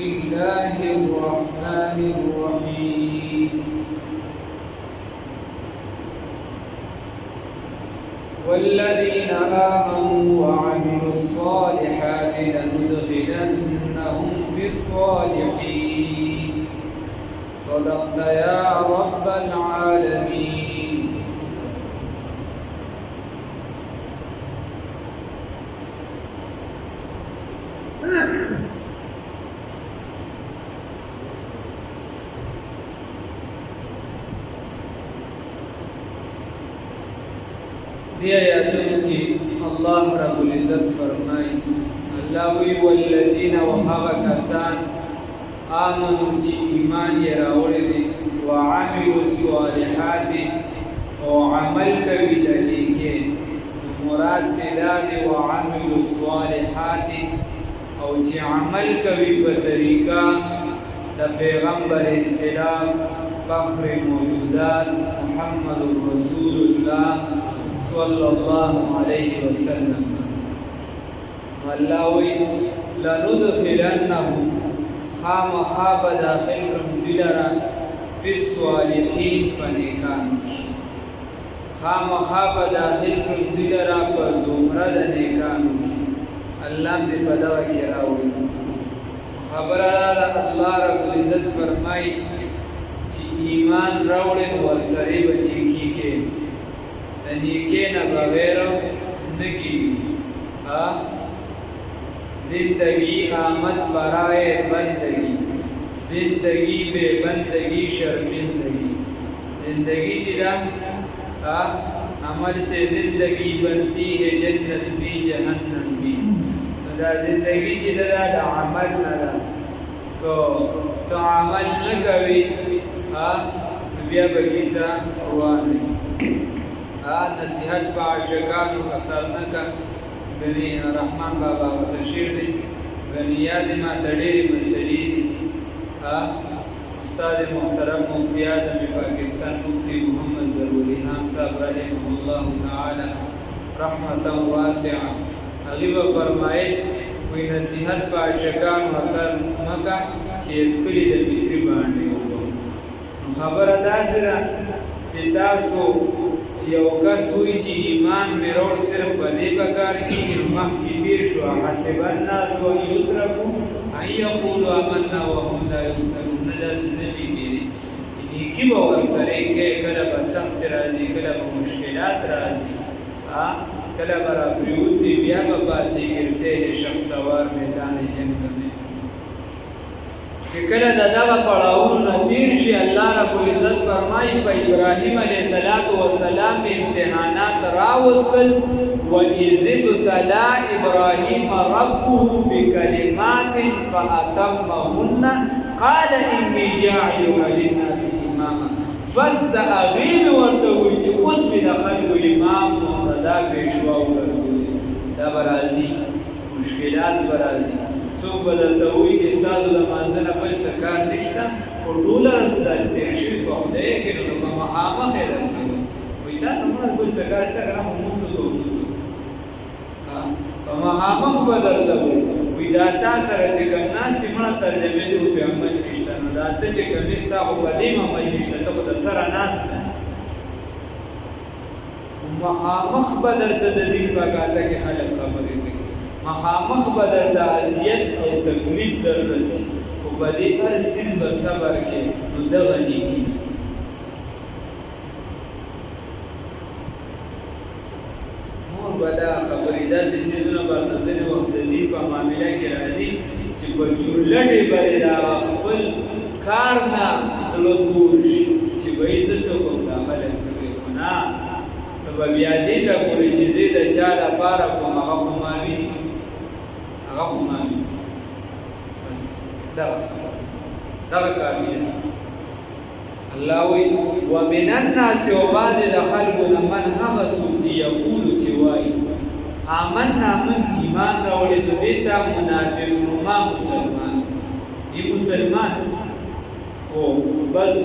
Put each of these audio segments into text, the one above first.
الله الرحمن الرحيم والذين آمنوا وعملوا الصالحات لندخلنهم في الصالحين صدقت يا رب العالمين. دی آیاتونو کی اللہ رب العزت فرمائی اللہ وی والذین وهغه کسان آمنوا چې ایمان یې راوړی دی وعملوا الصالحات او عمل کوي د نیکۍ مراد دی دا دی وعملوا الصالحات او چې عمل کوي په طریقه د پیغمبر انقلاب فخر موجودات محمد رسول الله صلی اللہ علیہ وسلم. اللہ وی لندخلنهم خامخاب داخل رمدلرا فی الصالحین فنیکان خامخاب داخل رمدلرا پر زمرد نیکانو اللہ دے پدوہ کی راوی خبر اللہ رب العزت فرمائی چی ایمان راوڑن ورسری بدیکی کے نیکی نه بغیر نگی زندگی آمد برائے بندگی زندگی بے بندگی شرمندگی زندگی چلا عمل سے زندگی بنتی ہے جنت بھی جہنم بھی دا زندگی چلا دا عمل ندا تو عمل نکوی بیا بکیسا روانی نصیحت پا عاشقانو اثر نکا گنی رحمان بابا وسشیر دی گنی یاد ما تڑیری مسلی دی استاد محترم مفتی اعظم پاکستان مفتی محمد ضروری خان صاحب رحمه اللہ تعالی رحمتا واسعا غیب فرمائے کوئی نصیحت پا عاشقانو اثر نکا چی اسکلی در مصری بانڈی ہوگا خبر ادا سرا چی تاسو یو کس ہوئی چی ایمان میں روڑ صرف بدے پکار کی مخ کی دیر شو حسب الناس و یترکو ان یقولو آمنا وهم لا یسنرون نداس نشی کیلی نیکی باور سرے کے کلب سخت رازی کلب مشکلات رازی کلب را پریوزی بیا باسی گرتے ہیں شخص سوار میدان جنگ میں چکل دادا پڑھاؤں نتیر شی اللہ رب العزت فرمائی پا ابراہیم علیہ السلام امتحانات راوصل وَإِذِ ابْتَلَى إِبْرَاهِيمَ رَبُّهُ بِكَلِمَاتٍ فَأَتَمَّهُنَّ قَالَ إِنِّي جَاعِلُكَ لِلنَّاسِ إِمَامًا فَاسْتَعْظِيمِ وَرْتَوِي چی اس میں دخل امام مقتدا پیشوا ورزولی دا برازی مشکلات برازی سو بدلته وی چې ستاسو د مانځنه بل څه کار نشته خو ټوله ستاسو تېر شوي په خدای کې نو په مخامخ یې درکوي وایي دا زموږ بل څه کار شته که نه خو موږ ته وګورو په مخامخ به درته وایي وایي دا تا سره چې کوم ناست یې مړه ترجمې دې په عمل نشته نو دا ته چې کوم یې ستا خو په دې عمل نشته ته خو درسره ناست نه مخامخ به درته د دین په کاته کې خلک خبرې کوي مخامخ بدر دا عذیت او تکلیف در رسی و بدی هر سیز بصبر کے نو دغنی کی مور بدا خبری دا سی سیزونا برنظر وقت دین پا معاملہ کی راضی چی بچولٹی بری دا خپل کارنا زلطورش چی بیزسو کم دا خلق سوی کنا تبا بیادی تا کوری چیزی دا چالا پارا کم اغا خمامی بس دغه کامیه الله وی ومن الناس وبعض دخل من هغه سوق یقول چې وای آمنا من ایمان راوړې د دې ته منافق ما مسلمان ای مسلمان او بس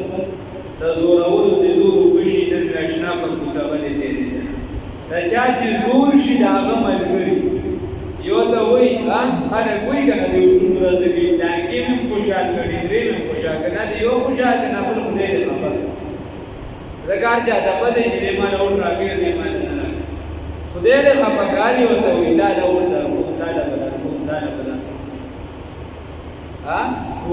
د زورولو د زور وشي د ناشنا په کوڅه باندې دی دا چا چې زور شي دا هغه ملګری یو ته وایي خلک وایي که نه د ورونو ورځې کې ډانګې مې خوشحال کړي درې مې خوشحال کړي نه د یو خوشحال که نه بل خدای دې خبر ځکه هر چا ته پته چې دې ما له اور راکړي دې ما نه راکړي خدای دې خفګانې ورته وایي دا له اور درکوم دا له به درکوم دا له به درکوم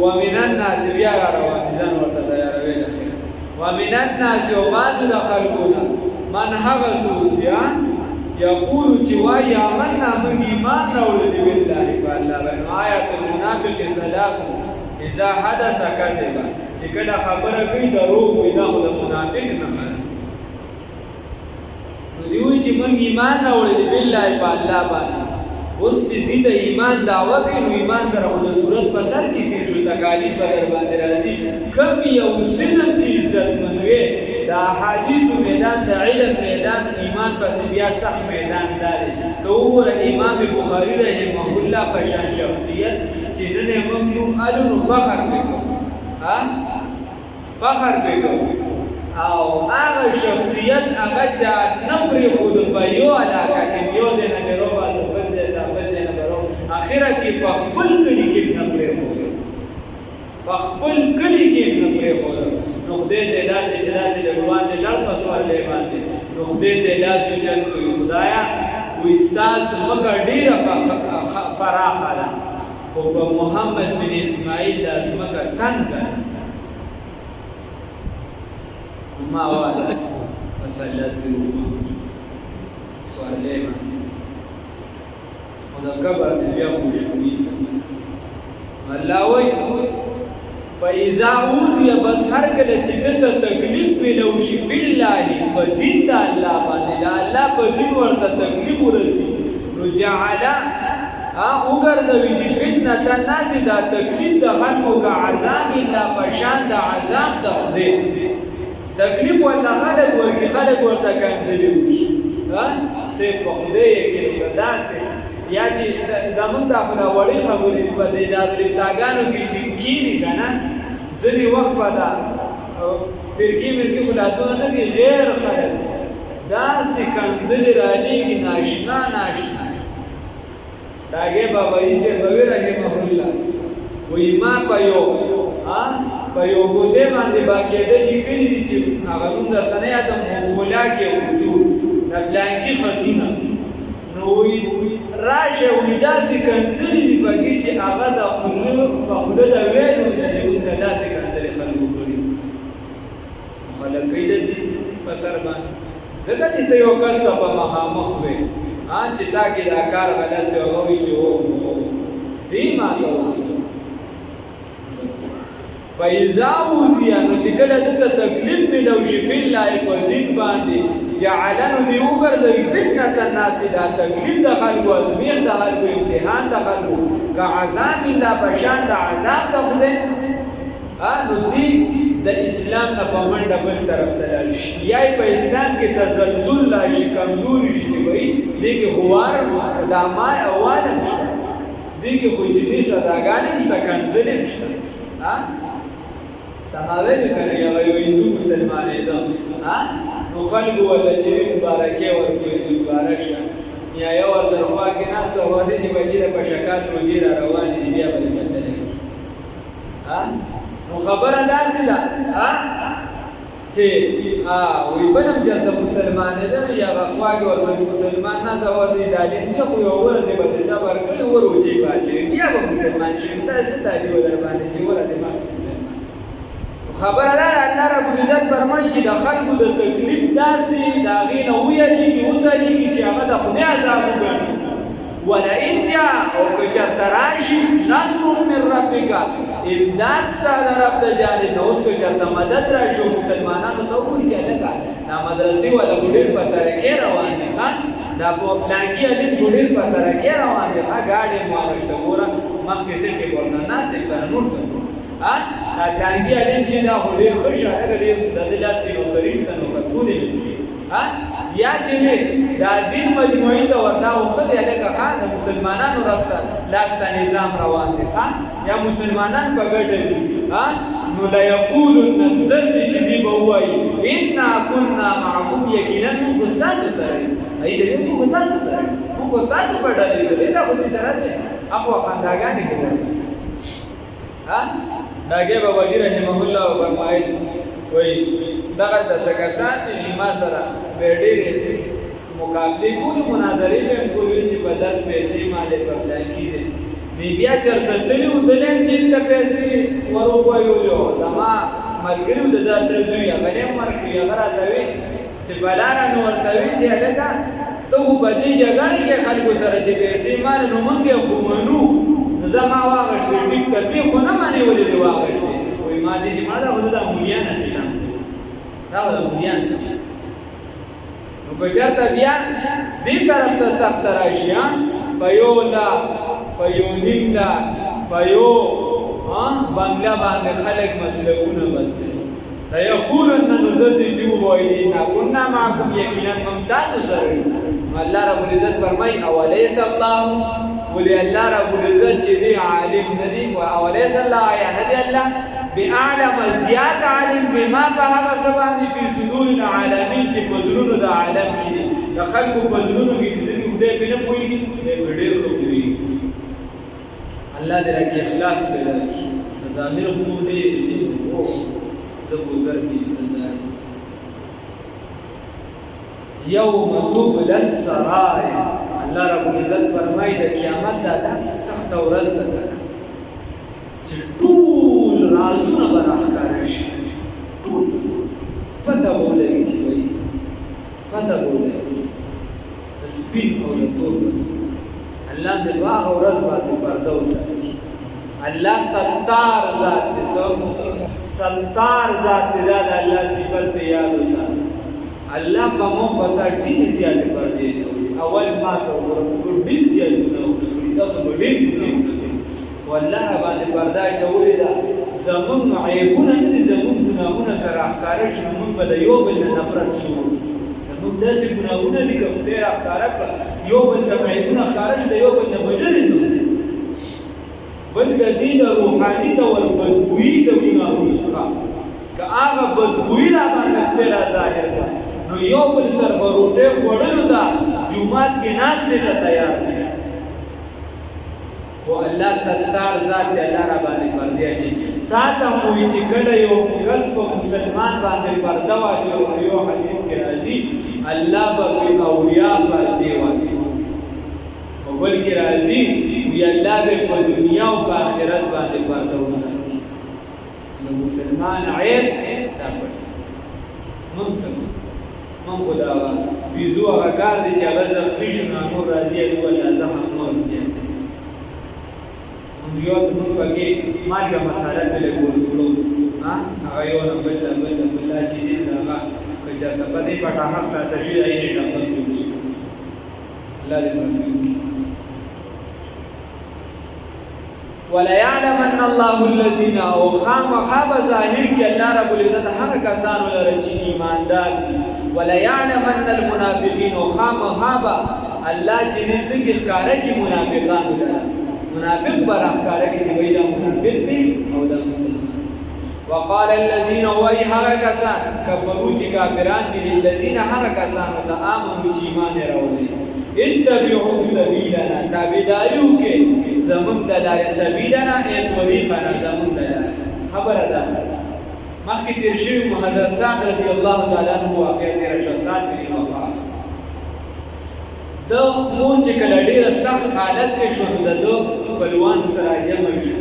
ومن الناس بیا را روان ځان ورته تیاروي د خیر ومن الناس او بعضو د خلکونه من هغه څوک یقول چې وایي آمنا موږ ایمان راوړلی بالله په الله باندې آیات المنافق ثلاث اذا حدث کذبا چې کله خبره کوي دروغ وایي دا خو د منافق نه ښه نو دوی وایي چې موږ ایمان راوړلی بالله په الله باندې اوس چې دوی د ایمان دعوه کوي نو ایمان سره خو د صورت په سر کې تېر شو تکالیف به در باندې راځي کوم یو صنف چې عزتمن وي د احادیثو میدان د علم میدان ایمان پسې بیا سخت میدان دا دی ته وګوره امام بخاري رحمه الله په شان شخصیت چې نن یې موږ نوم الو نو فخر پرې کوو فخر پرې کوو او هغه شخصیت هغه چا نه پرېښود په یو علاقه کې یو ځای نه مې روباسه بل ځای ته بل ځای نه مې اخره کې په خپل کلي کې نه پرېښود په خپل کلي کې نه پرېښود نو خدای دې داسې چې داسې د باندې لړ په سوارلۍ باندې نو خدای دې داسې چل کوي خدایه وایي ستا ځمکه ډېره پراخه ده خو په محمد بن اسماعیل دا ځمکه تنګه ما والا فسلت سوارلۍ باندې خو د قبر دې بیا خوشبويي الله وایي فإذا اوذي بس هر کله چې دته تکلیف ملو شي بالله په دین د الله باندې د الله په دین ورته تکلیف ورسي نو جعل وګرځوي د فتنه الناس دا تکلیف د خلکو کا عذاب الله پشان د عذاب د خدای تکلیف ولا خلک ورته کنځلي وشي ته په خدای کې داسې یا چې زمونږ د خپله وړې خبرې په دې دابرتاګانو کې چې کېني که نه ځینې وخت به دا فرقې مرقې خو لا دونه نه دي غیر خلک داسې کنځلې رالېږي ناشنا ناشنا د هغې بابایي صاحب به وي رحمه الله وایي ما په یو ګوتې باندې باقاعده لیکلي دي چې هغه نوم درته نه یادم مولا کې خطوط د بلانکي خطونه نو وایي راشه وایي داسې کنځلې دي پکې چې هغه د خوله په خوله د ویلو نه دي ورته داسې کنځلې خلکو کړي خلک کوي د دې په سر باندې ځکه چې ته یو کس ته په مخامخ وې چې تا کې دا کار غلط دی هغه وایي چې هو دې ماته اوسي فإذا أوذي نو چې کله دته تکلیف ملو شي بالله په دین باندې جعلن دی وګرځوي فتنه الناس دا تکلیف د خلکو ازمیخ د خلکو امتحان د خلکو که عذاب الله بشان د عذاب د خدای نو دی د اسلام نه په منډه بل طرف ته لاړ شي یا په اسلام کې تزلزل راشي کمزوري شي چې وایي دې کې هوار د اعمال اواله نشته دې کې خو چې دې صداګانې نشته کنځلې نشته صحابه دې کړی یو هندو مسلمانېده نو خلکو ورته چې مبارکي ورکوي چې مبارک شه یا یو ورسره خوا کې ناست او ورته چې بچي د په شکات روجې را روانې دي بیا به یې بدلې نو خبره داسې ده چې وایي بل هم چېرته مسلمانېده یا هغه خوا کې ورسره مسلمان ناست او ورته ظالم دي خو یوه ورځې به دې صبر کړی ور روجې به اچوي بیا به مسلمان شي دا څه تادي ولر باندې چې ور دې خبره ده الله رب العزت فرمایي چې د خلکو د تکلیف داسې د هغې نه ویریږي ودرېږي چې هغه د خدای عذاب وګڼي ولئن جاء او که چېرته راشي نصر من ربک امداد ستا د رب د جانب نه اوس که چېرته مدد راشي مسلمانانو ته وګوري چې هلکه دا مدرسې والا خو ډېر په ترقۍ روان دي ښه دا پلانکي علم خو ډېر په ترقۍ روان دي ښه ګاډۍ مو واغېسته ګوره مخکې سیټ کې ورته ناست یم که نه نور څه پلانکي علم چې دا خو ډېر ښه شه هغه ډېر د ده لاس کې نوکري شته نوکرتونې شي یا چې دا دین مجموعي ته ورته وښه دی هلکه ښه د مسلمانانو لاسته نظام روان دی ښه یا مسلمانان په ګټه دي نو لیقولن زر دی چې دی به ووایي انا کنا معکم یقینا موږ خو ستاسو سره یو ای د موږ خو تاسو سره موږ خو ستاسو په ډلې کې دا خو دې سره سي اخو خنداګانې کوي ها داګه به وزیر رحمه الله فرمایي وای دغه د سکسان ما سره ډېرې مقابله کوي مناظرې به کوي چې په 10 پیسې مالې په پلان کېږي دی بیا چرته تلو دلم چې ته پیسې ورغویو زما ملګریو د ترځوي هغه مرګي هغه راځي چې بلاره نو ورتوي چې هغه ته په دې جګړه کې خلکو سره چې پیسې مال نو مونږ خو منو زما واغښتې ټیک ته خو نه مانی ولې واغښتې وای ما دې چې ما دا وځه د مولیان اسلام دا د مولیان نو په چرته بیا دې طرف ته سخت راشي په یو لا په یو نیم لا په یو بنگلا باندې خلک مسلکونه بدل فيقولن نزدجوا وإلينا كنا معكم يقينا ممتاز سره الله رب العزت فرمای اوليس الله ولي الله رب العزت چې دی عالم ندي او اوليس الله یا ندي الله باعلم زیات عالم بما بهغ سبحان في صدور العالمين چې بزرونو د عالم کې د خلقو بزرونو کې چې دې په نه پويږي دې ډېر خبري الله دې راکې اخلاص پیدا کړي ظاهر خو دې چې بزر کی زندان یوم تبل السرائر الله رب العزت فرمایي د قیامت دا داسې سخت ورځ ده چې ټول رازونه به راښکاره شي ټول پته به ولګي چې وایي پته به ولګي د سپین او د تور الله دې په هغه ورځ باندې پرده وساتي الله ستار ذات دې ستار ذات دې دا الله صفت یاد وساتي الله په مو پتا ډیر زیات پر دې چوي اول ما ته ورکو ډیر زیات نو تاسو به ډیر والله باندې پردا چولې دا زمون عیبونه دې زمون ګناهونه تر احکار شنو په یو بل نفرت شو نو داسې ګناهونه دې کوته احکار یو بل د عیبونه احکار دې یو بل نه بدلې بل دې د روحاني تور بدبوئی د ګناهونو څخه که هغه بدبوئی را باندې خپل ظاهر کړي نو یو بل سر بروټه وړلو دا جمعات کې ناس ته تیار دي خو الله ستار ذات دې الله را باندې پردې اچي تا ته وایي چې کله یو کس په مسلمان باندې پرده واچو یو حدیث کې راځي الله به اولیاء پردې واچي او بل کې راځي وی الله به په دنیا او په آخرت باندې پرده وساتي نو مسلمان عیب تا پرس منصب من خدا بیزو هغه کار دی چې هغه زخمي شو نو نور راځي او الله زخم نور زیات دی یو موږ پکې مالګه مساله په لګولو هغه یو نه بل چې دې دا کچا په دې پټه حق تاسو شي دای نه ټاپل کیږي الله دې وکړي ولا يعلمن الله الذين او خاب ظاهر کی الله رب العزت هر کسان لره چې ایماندار دي ولا يعلمن المنافقين او خاب الله چې رزق ښکارا کی منافقان دي منافق بر ښکارا کی چې وایي دا منافق دي او دا مسلمان وقال الذين وایها کسان کفروا چې کافران دي الذين هر کسان ته امنوا چې ایمان راوړي اتبعوا سبيلنا تابعداریو کې زمون د لارې سبیلنا ای طریقنا زمون د لارې خبره ده مخکې تیر شوي محدثان رضی الله تعالی عنه واقع تیر شخصات کې وفاس د مو چې کله ډېر سخت حالت کې شو د خپلوان سره جمع شو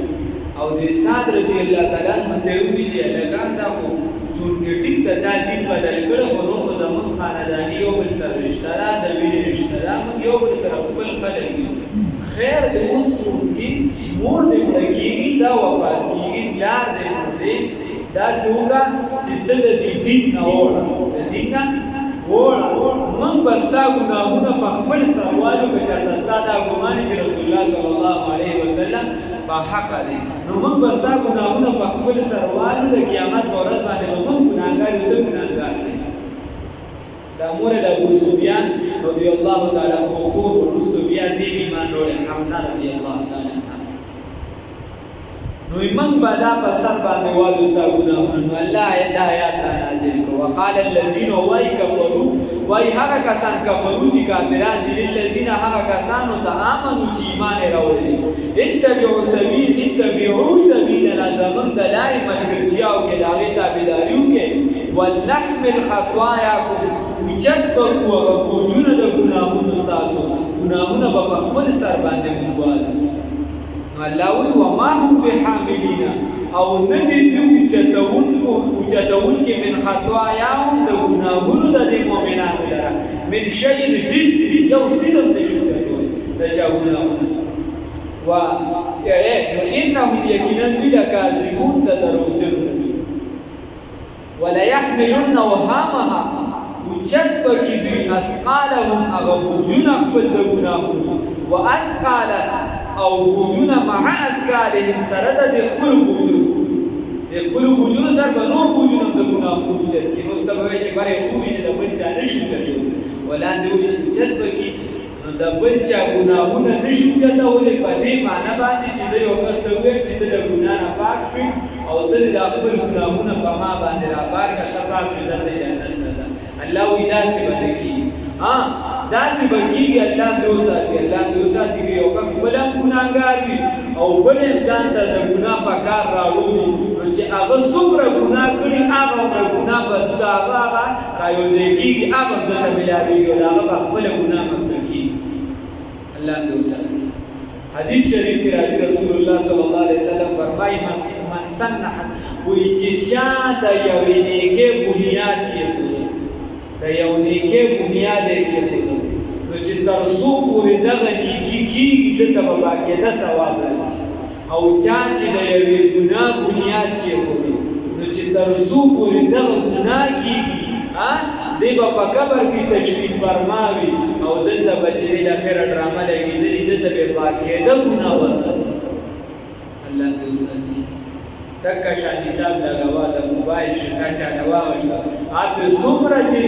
او د سعد رضی الله تعالی عنه ته وی چې لګان دا خو چې ټیک ته دا دین بدل کړو نو زمون خاندانی یو بل سره رشتہ دا د وینې رشتہ دا یو بل سره خپل خلک خیر د مسلم کی مور دې لګي دا وفات کیږي یار دې دې دا څوګه چې د دین نه وړه د دین نه وړه من بستا ګناهونه په خپل سوالو کې چاته ستاده ګمان چې رسول الله صلی الله علیه وسلم په حق دي نو من بستا ګناهونه په خپل سوالو د قیامت ورځ باندې من ګناهګار یو ګناهګار دي دا مور د ابو سفیان رضی الله تعالی عنہ خور ورستو بیا دې ایمان وروړي حمزه رضی الله تعالی عنہ نو من بعدا په سر باندې والو ستا ګناهونه نو الله دا آیات نازل کړ وقال الذين وای کفروا وای هغه کسان کفرو چې کافران دي الذين هغه کسانو ته امنو چې ایمان راوړي اتبعوا سبیلنا زمن دلای ملګرتیاو کې داغه تابعداریو کې ولنحمل خطاياكم وجد بکو بوجونه د ګناهونو تاسو ګناهونه په خپل سر باندې مونږ الله وی وما هم بحاملین او ندی دیو چتون کې من خطاياهم د ګناهونو د مؤمنانو لپاره من شيء دس یو سیدم ته چتون د چا ګناهونه و انهم یقینا بلکاذبون تدروجن ولا يحملن وهامها وجد بکی دوی اسقالهم اغا بوجون خپل د ګناهونو واسقالا او بوجون مع اسقالهم سره د خپل بوجون سره به نور بوجون د ګناهونو چې مستوي چې بره خوبي چې د بل چا نشي چلو ولاندې وي چې جد بکی د بل چا ګناهونه نشي چلولې په دې معنی باندې چې یو کس ته وایي چې د ګناه نه پاک شي او ته د خپل ګناهونه په ما باندې را پاک کا سبب چې د جنت نه الله وی داسې باندې کی داسې بکیږي الله دوساتي یو کس بلم ګناهګار وي او بل انسان سره د ګناه په کار راوړي نو چې هغه څومره ګناه کړي هغه ګناه په هغه رايوځي کیږي هغه د تبلیغي هغه خپل ګناه متکی الله دوساتي حدیث شریف کې راځي رسول الله صلی الله علیه وسلم فرمایي من سنح وی چې چا د یوې نیکه بنیاد کې د یو نیکه بنیاد کې نو چې تر څو پورې دغه نیکی کېږي دته به باقاعده ثواب رسي او چا چې د یوې ګناه بنیاد کې نو چې تر څو پورې دغه ګناه کېږي دی به په قبر کې تشریف فرماوي او دلته به چې د اخره ډرامه لګېدلې دلته به باقاعده ګناه ورسي الله دې وساتي تکه شادي صاحب لګوا د موبایل شکاچا نواوښته اته څومره چې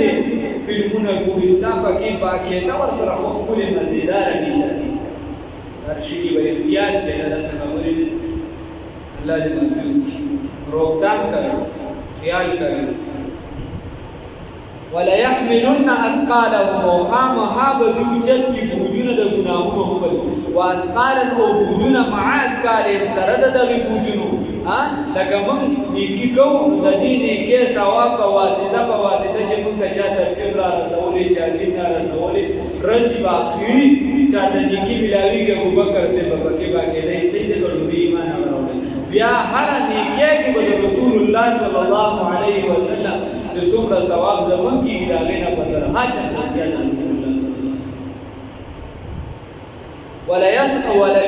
فلمونه ګوري ستا پکې باقاعده ورسره خو خپل مزیدار کیسه دي هر شي به اختیار دی دا څه خبرې الله دې موږ روکتام کړو خیال کړو ولا يحملن اثقالهم وخامها بدوجت کی بوجونه د ګناهونو خپل واسقالا او بوجونه مع اسقالهم سره د دغه بوجونو لکه موږ نیکی کوو د دې نیکه ثواب په واسطه چې موږ ته چا ترتیب را رسولې چا دین را رسولې رسی باخري چا د نیکی ملاویږي ابوبکر سے په کې باقاعده سجده کړو ایمان راوړل بیا هر نیکه کې به رسول الله صلی الله علیه وسلم چې څومره ثواب زمون کېږي د هغې نه په زرها چنده زیات رسول الله صلی الله علیه وسلم ولا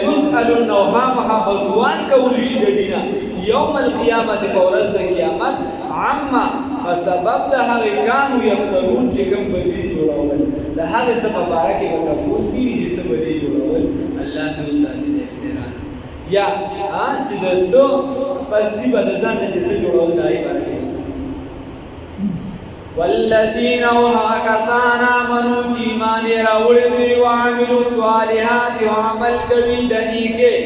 یسألن وهامها بسوان کولی شي د دینه یوم القیامت په ورځ د قیامت عما په سبب د هغې کانو یفترون چې کوم به دې جوړول د هغې څه په باره کې به تپوس کېږي چې څه به دې جوړول الله دې وساتي د افترا یا چې د څه پس دې به د ځان نه چې څه جوړول د هغې باره کې والذین وهکسان آمنوا چې ایمان یې راوړی دی وعملوا الصالحات وعمل کوي د نیکۍ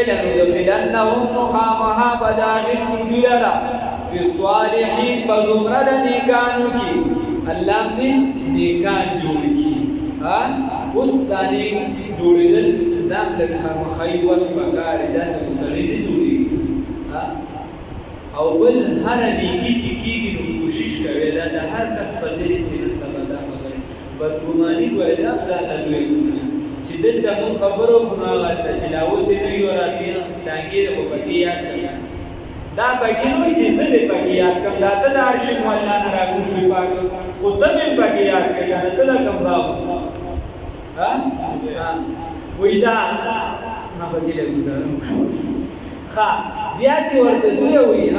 لندخلنهم خامخا به داخل کړو دوی لره فی الصالحین په زمره د نیکانو کې الله دې نیکان جوړ کړي اوس دا نیک جوړېدل دا هم لږ خامخایي وس پکار دی داسې خو سړی نه جوړېږي او بل هر نیکی چې کېږي نو کوشش کوي دا د هر کس په ذهن کې نن سبا دا خبرې بدګماني وایي دا ځان نه لوی ګناه چې دلته موږ خبرو ګناه غلطه چې لاوت نه وي او راتلې ټانګې خو پکې یاد کړه دا پکې نو چې زه دې پکې یاد کړم دا ته د عرش مولا نه راکوشوي پاک خو ته مې پکې یاد کړې نه ته دا کوم راو وایي دا نه پکې له ګزارم بیا چې ورته دوی وایي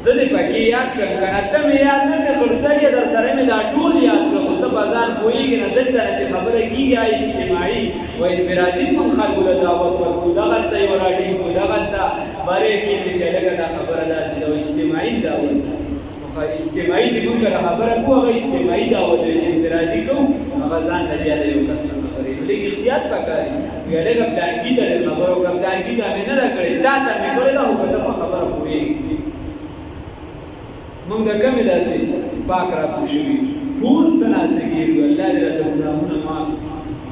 زه دې پکې یاد کړم که نه ته مې یاد نه کړې خرسر یې در سره مې دا ټول یاد کړه خو ته په ځان پوهېږې نه دلته نه چې خبره کېږي اجتماعي و انفرادي موږ خلکو له دعوت ورکړو دغلته یې وراډینګو دغلته برې کېنو چې لږه دا خبره داسې ده اجتماعي دعوت اجتماعي چې موږ کله خبره کوو هغه اجتماعي دعوت دی چې انفرادي کوو هغه ځان نه بیا د یو کس نه خبرې لیکن احتیاط پکاري یاله کپلانکی ته خبرو کپلانکی ته نه راکړي دا ته مې کولې دا هغه ته خبره کوي موږ د کومه داسې پاک را پوښوي ټول سناسګي الله دې ته ګناهونه معاف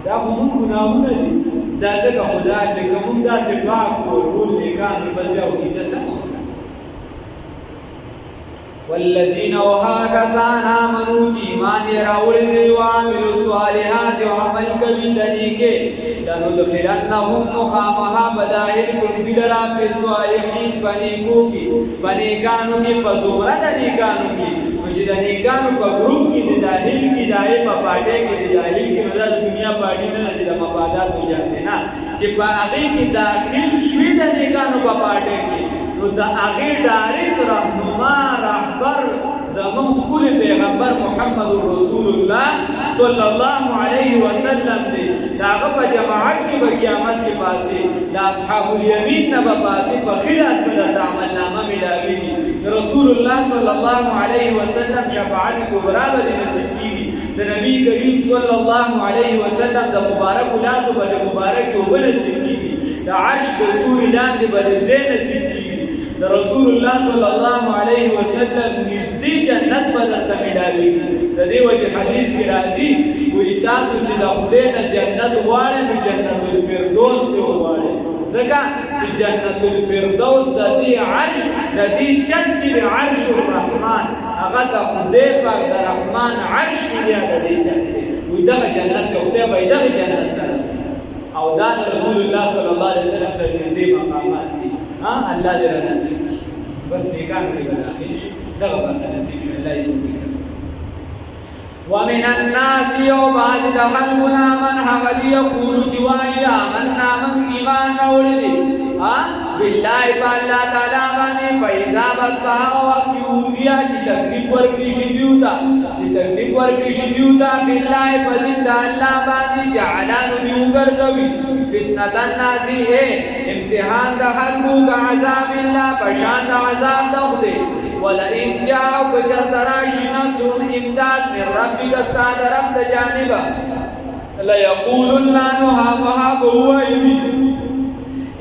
دا موږ ګناهونه دي دا ځکه خدا دې کوم داسې پاک او ټول نیکان بل بیا او کیسه سم والذین وهاکسان آمنوا چې ایمان یې راوړی دی او عملوا الصالحات او عمل کوي د نیکه لندخلنهم خامها بداهل کړي لرا په صالحین پنیکو کې پنیکانو کې پزوره د نیکانو کې چې د نیکانو په ګروپ کې د داخل کې دای په پاټه کې د داخل کې د دنیا پاټې نه چې د مفادات وجاته نه چې په هغه کې داخل شوي د نیکانو په پاټه کې نو د هغه ډایرکټ رهنما رهبر زمون خپل پیغمبر محمد رسول الله صلی الله علیه وسلم دی داغه په جماعت کې به قیامت کې پاسي د اصحاب الیمین نه به پاسي په خلاص به د عمل نامه ملاويږي رسول الله صلی الله علیه وسلم شفاعت کبرا به نصیب کیږي د نبی کریم صلی الله علیه وسلم د مبارک لاس به د مبارک یو نصیب کیږي د عرش د سور لاندې به زین نصیب کیږي د رسول الله صلی الله علیه وسلم نږدې جنت به درته ملاويږي د دې وجه حدیث کې راځي وایي تاسو چې د خدای نه جنت غواړئ نو جنت الفردوس ته وغواړئ ځکه چې جنت الفردوس د دې عرش د دې چت چې د عرش الرحمن هغه د خدای پاک د رحمان عرش چې دی د دې چت دی وایي دغه جنت ته خدای به دغه جنت ته رسي او دا د رسول الله صلی الله علیه وسلم سره نږدې مقامات دي الله دې را نصیب بس نیکان دې داخل شي دغه باندې نصیب شي الله دې توفیق ومن الناس وبعض دخلنا من حول يقول جواي آمنا من ایمان راوړي بالله بالله تعالی باندې فیضا بس په وخت اوزیا چې تکلیف ورکړي شي دیوتا چې تکلیف ورکړي شي دیوتا بالله په دې د الله باندې جعلانو دی وګرځوي فتنه الناس امتحان د خلقو کا عذاب الله پشان د عذاب دوخه ولئن جاءوا بجرتراش نصر امداد من ربك استعد رب جانبا ليقولن نهابها بوئيدي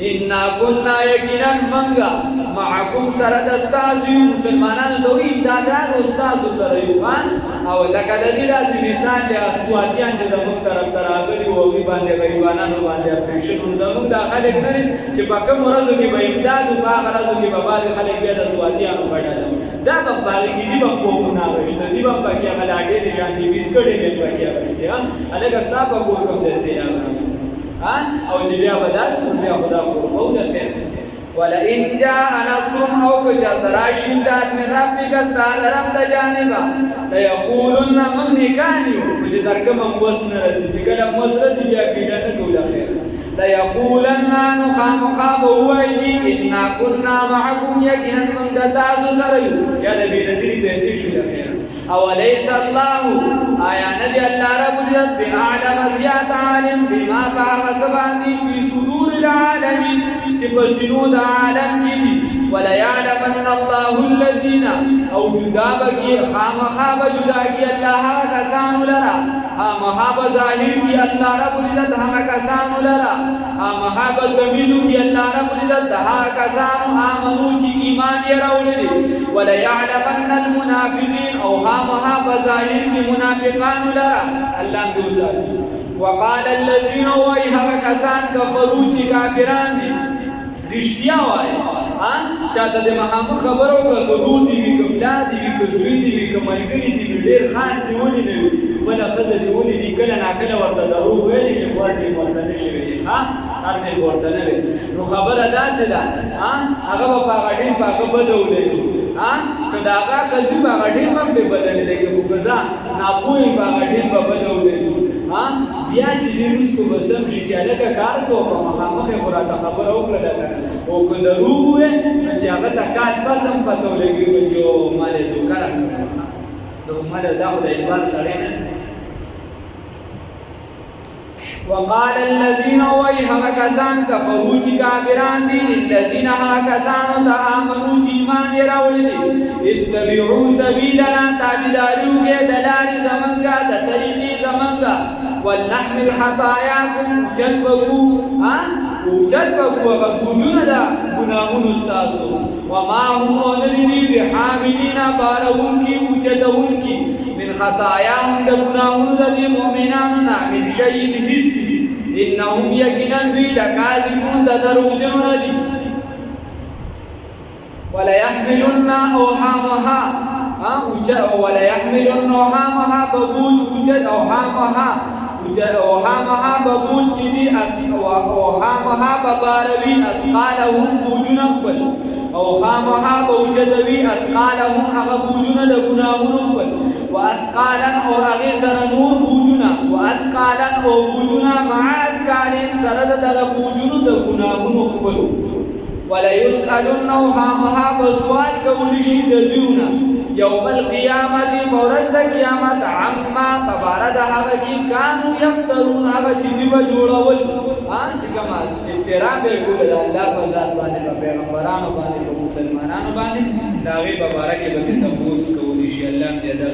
إنا كنا يكنا منغا معكم سرد استازي مسلمانان دو امدادان استازو سريوخان او لکه د دې داسې مثال دی سواتیان چې زموږ طرف ته راغلي وو هغوی باندې غریبانانو باندې اپریشن زموږ دا خلک نه دي چې په کوم ورځو کې به امداد او په هغه ورځو کې به بعضې خلک بیا د سواتیانو په ډله دا به په هغې کې دي به قومونه اغوښته دي به پکې هغه لاټې دي شانتې بسکټې به پکې اغوښتې هلکه ستا په کور کوم ځای سیلاب راغلی او چې بیا به داسې بیا خدا کوربه د خیر ولئن جاء نصر او كجرش امداد من ربك استعد رب جانبا ليقولن من نكانيو چې درکم موسن رسي چې کله موسن بیا پیډه نه کوله خیر ليقولن نخام ويدي إنا كنا معكم يقينا من تاسو سره یا نبی نذیر پیسې شو خیر اوليس الله آیا ندی الله رب العزت بعالم زیات عالم بما فاسبانی فی صدور العالمین چې پسینو د عالم کې دي ولا يعلمن الله الذين او جدابکی خامخاب جداکی الله کسان لرا خامخاب ظاهر کی الله رب العزت هغه کسان لرا خامخاب تمیز کی الله رب العزت هغه کسان امنو چې ایمان یې راوړي ولا يعلمن المنافقين او خامخاب ظاهر کی منافقان لرا الله دې وساتي وقال الذين وایها کسان کفروا چې کافران دي رښتیا وایي چاته د محمد خبرو کړو دی وی کوملا دی وی کوزوی دی وی کوملګری دی ډیر خاص دی ونی نه بل خزه دی ونی دی کله نا کله ورته درو ویل شي ورته ورته نشوي ها ارته ورته نه نو خبره داسه ده هغه په غډین په بدولې کدا هغه کلبي په غډین باندې بدلې دی خو غزا ناپوي په غډین په بدولې بیا چې دې رسکو بسم شي چې لکه کار سو په مخامخ خبره خبره وکړه او که دروغ وې نو چې هغه ته کار پسم پته ولګي چې مال دوکره نو مال دا د ایمان سره نه وقال الذين ويها كسان كفروا چې کافران دي الذين ها كسان امنوا چې ایمان یې راوړي اتبعوا سبيلنا تابعداریو کې د لارې زمونږه د طریقې زمونږه ولنحمل خطاياكم جلبكو جلبكو وجودنا دا گناهون استاسو وما هم ندي بحاملين بارهم کی وجدهم کی من خطاياهم دا گناهون دا دی مؤمناننا من شيء حسي انهم يقينا بلكاذبون دا دروغجنون دي ولا يحملن اوهامها ولا يحملن اوهامها ببوج وجد اوهامها ببوج جدي اوهامها بباروي اسقالهم بوجنا قبل اوهامها بوجدوي اسقالهم بوجنا لغناهم قبل واسقالا او اغيسر نور بوجنا واسقالا او بوجنا مع اسقالهم سرد دغ بوجنا لغناهم قبل ولا يسألن اوهامها بسوال كولشي دبيونا يوم القيامة مورد قيامت عما فبارد هذا كي كانوا يفترون هذا چدي بجوړول چې کما احترام بالکل الله په ذات باندې په پیغمبرانو باندې په مسلمانانو باندې دا غي مبارک به تاسو کولی شي الله دې دا